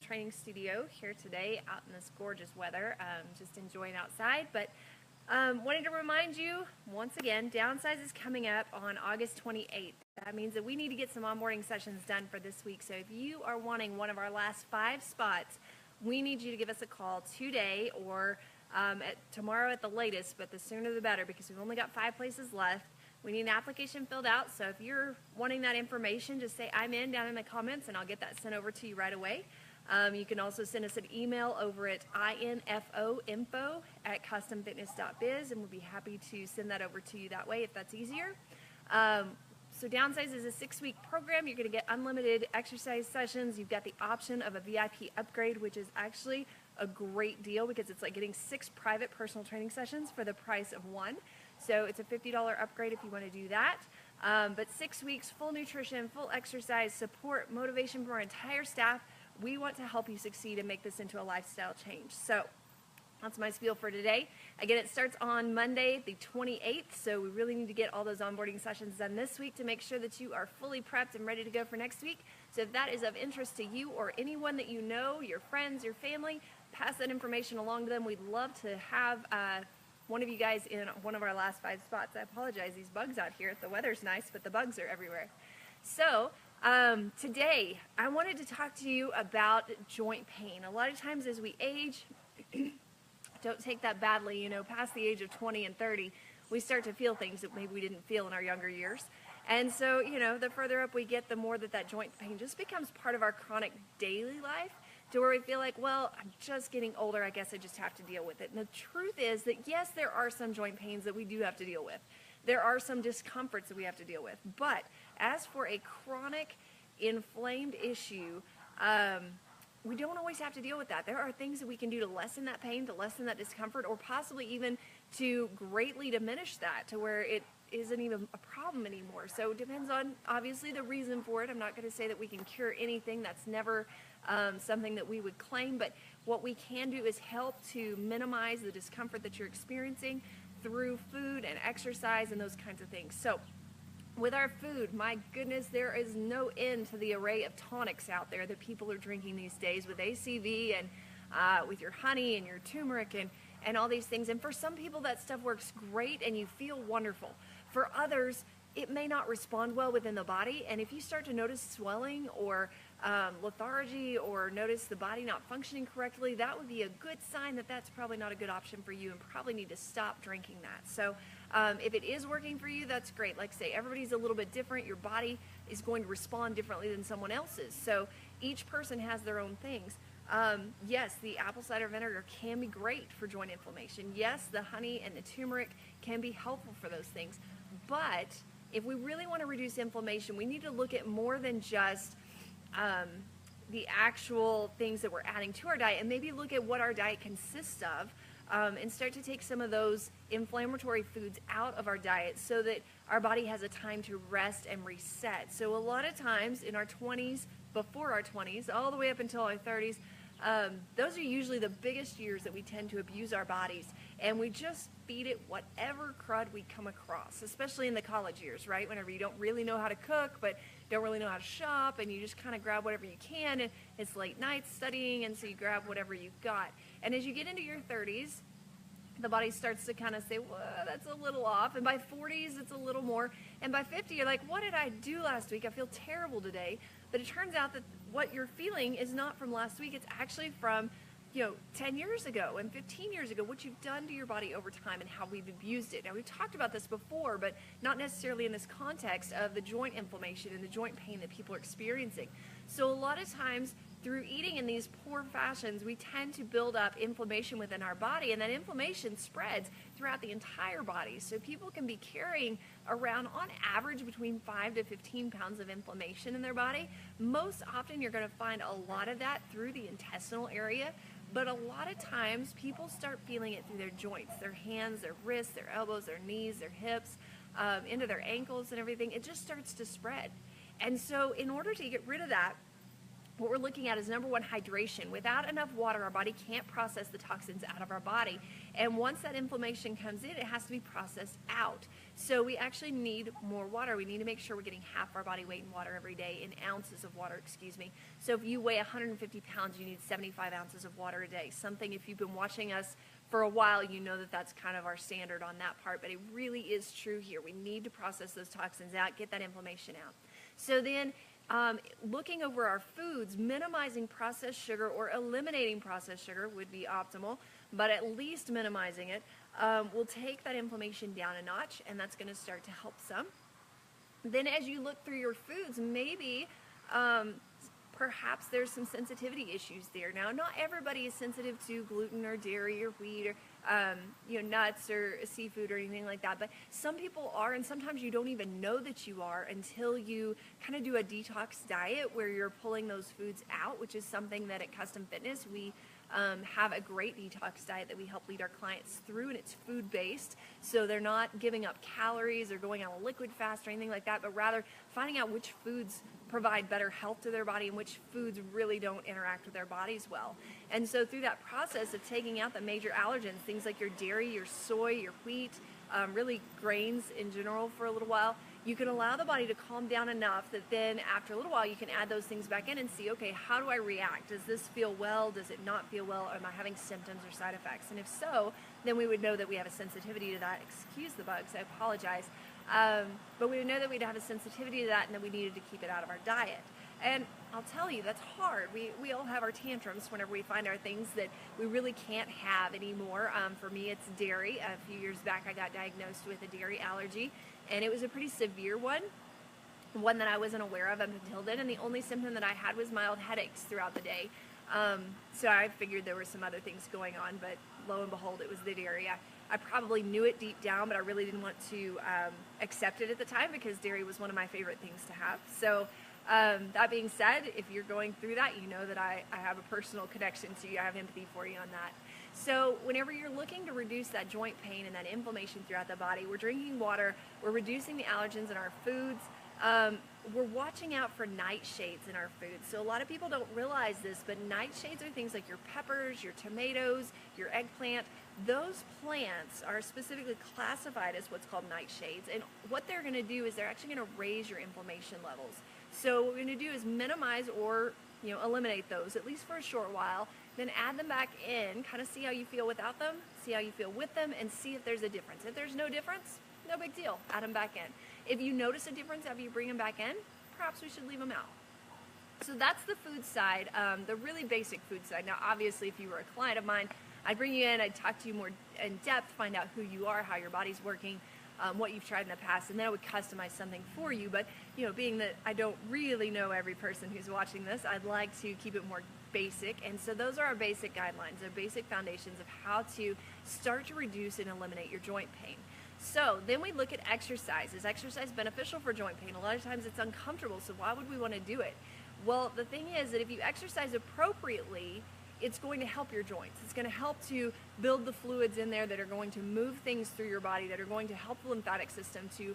training studio here today out in this gorgeous weather, just enjoying outside. But wanted to remind you, once again, Downsize is coming up on August 28th. That means that we need to get some onboarding sessions done for this week. So if you are wanting one of our last 5 spots, we need you to give us a call today or tomorrow at the latest, but the sooner the better, because we've only got 5 places left. We need an application filled out, so if you're wanting that information, just say I'm in down in the comments and I'll get that sent over to you right away. You can also send us an email over at infoinfo@customfitness.biz, and we'll be happy to send that over to you that way if that's easier. So Downsize is a 6-week program. You're going to get unlimited exercise sessions. You've got the option of a VIP upgrade, which is actually a great deal because it's like getting 6 private personal training sessions for the price of 1. So it's a $50 upgrade if you want to do that. But 6 weeks, full nutrition, full exercise, support, motivation from our entire staff. We want to help you succeed and make this into a lifestyle change. So that's my spiel for today. Again, it starts on Monday, the 28th, so we really need to get all those onboarding sessions done this week to make sure that you are fully prepped and ready to go for next week. So if that is of interest to you or anyone that you know, your friends, your family, pass that information along to them. We'd love to have one of you guys in one of our last 5 spots. I apologize, these bugs out here. The weather's nice, but the bugs are everywhere. So today, I wanted to talk to you about joint pain. A lot of times as we age, don't take that badly, you know, past the age of 20 and 30, we start to feel things that maybe we didn't feel in our younger years. And so, you know, the further up we get, the more that joint pain just becomes part of our chronic daily life, to where we feel like, well, I'm just getting older, I guess I just have to deal with it. And the truth is that, yes, there are some joint pains that we do have to deal with. There are some discomforts that we have to deal with. But as for a chronic, inflamed issue, we don't always have to deal with that. There are things that we can do to lessen that pain, to lessen that discomfort, or possibly even to greatly diminish that to where it isn't even a problem anymore. So it depends on, obviously, the reason for it. I'm not going to say that we can cure anything. That's never something that we would claim, but what we can do is help to minimize the discomfort that you're experiencing through food and exercise and those kinds of things. So with our food, my goodness, there is no end to the array of tonics out there that people are drinking these days with ACV and with your honey and your turmeric and all these things. And for some people, that stuff works great and you feel wonderful. For others, it may not respond well within the body. And if you start to notice swelling or lethargy or notice the body not functioning correctly, that would be a good sign that that's probably not a good option for you and probably need to stop drinking that. So if it is working for you, that's great. Like I say, everybody's a little bit different. Your body is going to respond differently than someone else's. So each person has their own things. Yes, the apple cider vinegar can be great for joint inflammation. Yes, the honey and the turmeric can be helpful for those things. But if we really want to reduce inflammation, we need to look at more than just the actual things that we're adding to our diet, and maybe look at what our diet consists of, and start to take some of those inflammatory foods out of our diet so that our body has a time to rest and reset. So a lot of times in our 20s, before our 20s, all the way up until our 30s, those are usually the biggest years that we tend to abuse our bodies, and we just feed it whatever crud we come across, especially in the college years, right? Whenever you don't really know how to cook, but don't really know how to shop, and you just kind of grab whatever you can, and it's late nights studying, and so you grab whatever you've got. And as you get into your 30s, the body starts to kind of say, well, that's a little off. And by 40s, it's a little more. And by 50, you're like, what did I do last week? I feel terrible today. But it turns out that what you're feeling is not from last week. It's actually from, 10 years ago and 15 years ago, what you've done to your body over time and how we've abused it. Now, we've talked about this before, but not necessarily in this context of the joint inflammation and the joint pain that people are experiencing. So a lot of times, through eating in these poor fashions, we tend to build up inflammation within our body, and that inflammation spreads throughout the entire body. So people can be carrying around, on average, between 5 to 15 pounds of inflammation in their body. Most often, you're going to find a lot of that through the intestinal area, but a lot of times, people start feeling it through their joints, their hands, their wrists, their elbows, their knees, their hips, into their ankles and everything. It just starts to spread. And so in order to get rid of that, what we're looking at is number one, hydration. Without enough water, our body can't process the toxins out of our body. And once that inflammation comes in, it has to be processed out. So we actually need more water. We need to make sure we're getting half our body weight in water every day, in ounces of water, excuse me. So if you weigh 150 pounds, you need 75 ounces of water a day. Something, if you've been watching us for a while, you know that that's kind of our standard on that part, but it really is true here. We need to process those toxins out, get that inflammation out. So then, looking over our foods, minimizing processed sugar or eliminating processed sugar would be optimal, but at least minimizing it will take that inflammation down a notch, and that's going to start to help some. Then as you look through your foods, maybe perhaps there's some sensitivity issues there. Now, not everybody is sensitive to gluten or dairy or wheat or nuts or seafood or anything like that, but some people are, and sometimes you don't even know that you are until you kind of do a detox diet where you're pulling those foods out, which is something that at Custom Fitness we have a great detox diet that we help lead our clients through, and it's food-based, so they're not giving up calories or going on a liquid fast or anything like that, but rather finding out which foods provide better health to their body and which foods really don't interact with their bodies well. And so through that process of taking out the major allergens, things like your dairy, your soy, your wheat, really grains in general for a little while, you can allow the body to calm down enough that then after a little while you can add those things back in and see, okay, how do I react? Does this feel well? Does it not feel well? Am I having symptoms or side effects? And if so, then we would know that we have a sensitivity to that. Excuse the bugs, I apologize. But we would know that we'd have a sensitivity to that and that we needed to keep it out of our diet. And I'll tell you, that's hard. We all have our tantrums whenever we find our things that we really can't have anymore. For me, it's dairy. A few years back, I got diagnosed with a dairy allergy, and it was a pretty severe one that I wasn't aware of up until then, and the only symptom that I had was mild headaches throughout the day. So I figured there were some other things going on, but lo and behold, it was the dairy. I probably knew it deep down, but I really didn't want to accept it at the time because dairy was one of my favorite things to have. So that being said, if you're going through that, you know that I have a personal connection to you. I have empathy for you on that. So whenever you're looking to reduce that joint pain and that inflammation throughout the body, we're drinking water, we're reducing the allergens in our foods, we're watching out for nightshades in our foods. So a lot of people don't realize this, but nightshades are things like your peppers, your tomatoes, your eggplant. Those plants are specifically classified as what's called nightshades, and what they're going to do is they're actually going to raise your inflammation levels. So what we're going to do is minimize or eliminate those, at least for a short while, then add them back in, kind of see how you feel without them, see how you feel with them, and see if there's a difference. If there's no difference, no big deal, add them back in. If you notice a difference after you bring them back in, perhaps we should leave them out. So that's the food side, the really basic food side. Now obviously if you were a client of mine, I'd bring you in, I'd talk to you more in depth, find out who you are, how your body's working, what you've tried in the past, and then I would customize something for you. But being that I don't really know every person who's watching this, I'd like to keep it more basic. And so those are our basic guidelines, our basic foundations of how to start to reduce and eliminate your joint pain. So then we look at exercise. Is exercise beneficial for joint pain? A lot of times it's uncomfortable, so why would we want to do it? Well, the thing is that if you exercise appropriately, it's going to help your joints. It's going to help to build the fluids in there that are going to move things through your body, that are going to help the lymphatic system to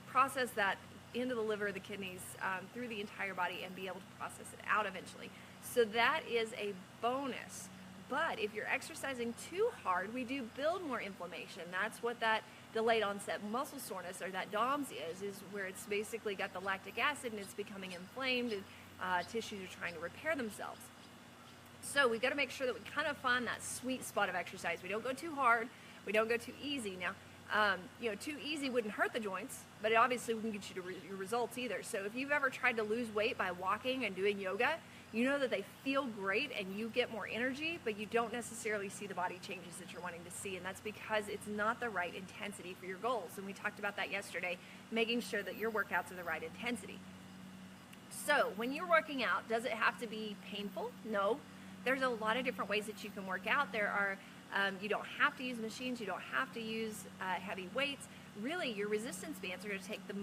process that into the liver, the kidneys, through the entire body, and be able to process it out eventually. So that is a bonus. But if you're exercising too hard, we do build more inflammation. That's what that delayed onset muscle soreness, or that DOMS is where it's basically got the lactic acid and it's becoming inflamed, and tissues are trying to repair themselves. So we've got to make sure that we kind of find that sweet spot of exercise. We don't go too hard, we don't go too easy. Now, too easy wouldn't hurt the joints, but it obviously wouldn't get you to your results either. So if you've ever tried to lose weight by walking and doing yoga, you know that they feel great and you get more energy, but you don't necessarily see the body changes that you're wanting to see, and that's because it's not the right intensity for your goals. And we talked about that yesterday, making sure that your workouts are the right intensity. So when you're working out, does it have to be painful? No. There's a lot of different ways that you can work out. There are, you don't have to use machines, you don't have to use heavy weights. Really, your resistance bands are going to take the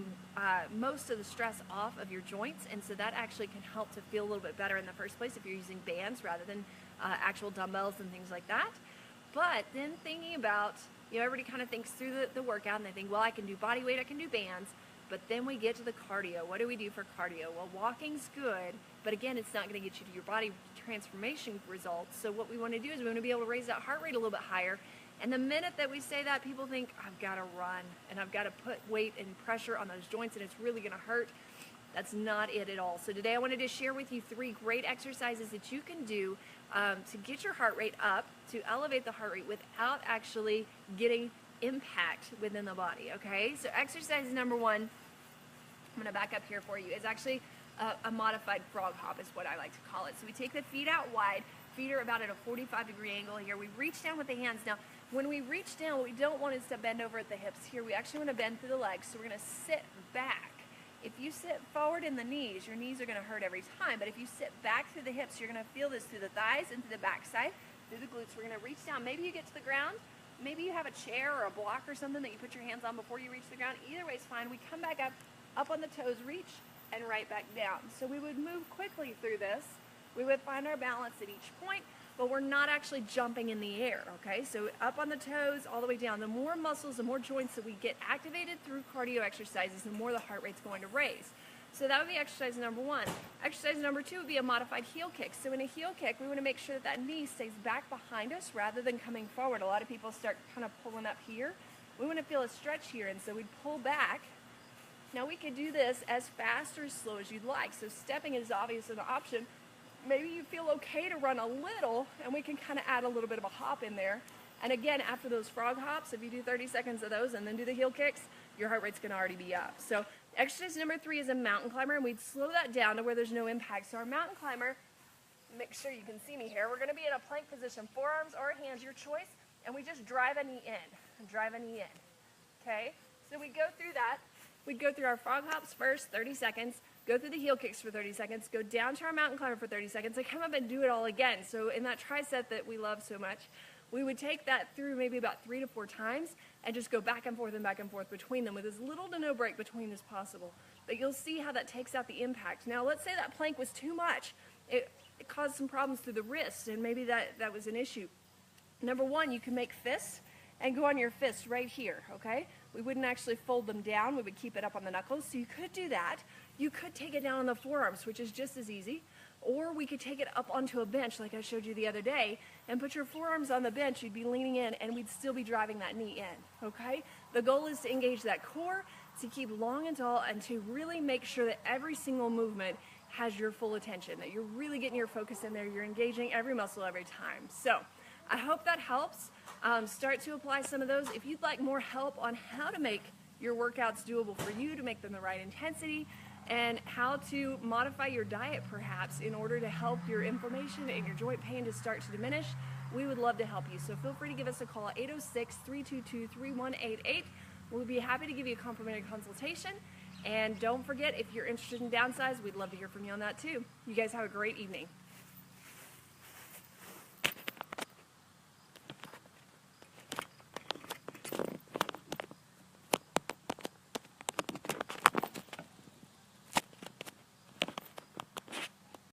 most of the stress off of your joints, and so that actually can help to feel a little bit better in the first place if you're using bands rather than actual dumbbells and things like that. But then thinking about, everybody kind of thinks through the workout and they think, well, I can do body weight, I can do bands, But then we get to the cardio. What do we do for cardio? Well, walking's good, but again, it's not going to get you to your body transformation results. So what we want to do is we want to be able to raise that heart rate a little bit higher. And the minute that we say that, people think, I've got to run and I've got to put weight and pressure on those joints and it's really going to hurt. That's not it at all. So today I wanted to share with you 3 great exercises that you can do to get your heart rate up, to elevate the heart rate without actually getting impact within the body, okay? So exercise number 1, I'm going to back up here for you, is actually a modified frog hop is what I like to call it. So we take the feet out wide, feet are about at a 45-degree angle here. We reach down with the hands. Now, when we reach down, what we don't want is to bend over at the hips here. We actually want to bend through the legs, so we're going to sit back. If you sit forward in the knees, your knees are going to hurt every time. But if you sit back through the hips, you're going to feel this through the thighs and through the backside, through the glutes. We're going to reach down. Maybe you get to the ground. Maybe you have a chair or a block or something that you put your hands on before you reach the ground. Either way is fine. We come back up on the toes, reach, and right back down. So we would move quickly through this. We would find our balance at each point, but we're not actually jumping in the air, okay? So up on the toes, all the way down. The more muscles, the more joints that we get activated through cardio exercises, the more the heart rate's going to raise. So that would be exercise number 1. Exercise number 2 would be a modified heel kick. So in a heel kick, we want to make sure that that knee stays back behind us rather than coming forward. A lot of people start kind of pulling up here. We want to feel a stretch here, and so we'd pull back. Now we could do this as fast or as slow as you'd like. So stepping is obviously an option. Maybe you feel okay to run a little, and we can kind of add a little bit of a hop in there. And again, after those frog hops, if you do 30 seconds of those and then do the heel kicks, your heart rate's going to already be up. So exercise number 3 is a mountain climber, and we'd slow that down to where there's no impact. So our mountain climber, make sure you can see me here. We're going to be in a plank position, forearms or hands, your choice, and we just drive a knee in, drive a knee in. Okay? So we go through that. We'd go through our frog hops first, 30 seconds. Go through the heel kicks for 30 seconds, go down to our mountain climber for 30 seconds, and come up and do it all again. So in that tricep that we love so much, we would take that through maybe about 3 to 4 times and just go back and forth between them with as little to no break between as possible. But you'll see how that takes out the impact. Now let's say that plank was too much. It caused some problems through the wrists, and maybe that was an issue. Number 1, you can make fists and go on your fists right here, okay? We wouldn't actually fold them down. We would keep it up on the knuckles, so you could do that. You could take it down on the forearms, which is just as easy, or we could take it up onto a bench like I showed you the other day and put your forearms on the bench. You'd be leaning in, and we'd still be driving that knee in, okay? The goal is to engage that core, to keep long and tall, and to really make sure that every single movement has your full attention, that you're really getting your focus in there, you're engaging every muscle every time. So I hope that helps. Start to apply some of those. If you'd like more help on how to make your workouts doable for you, to make them the right intensity, and how to modify your diet perhaps in order to help your inflammation and your joint pain to start to diminish, we would love to help you. So feel free to give us a call at 806-322-3188. We'll be happy to give you a complimentary consultation. And don't forget, if you're interested in downsize, we'd love to hear from you on that too. You guys have a great evening.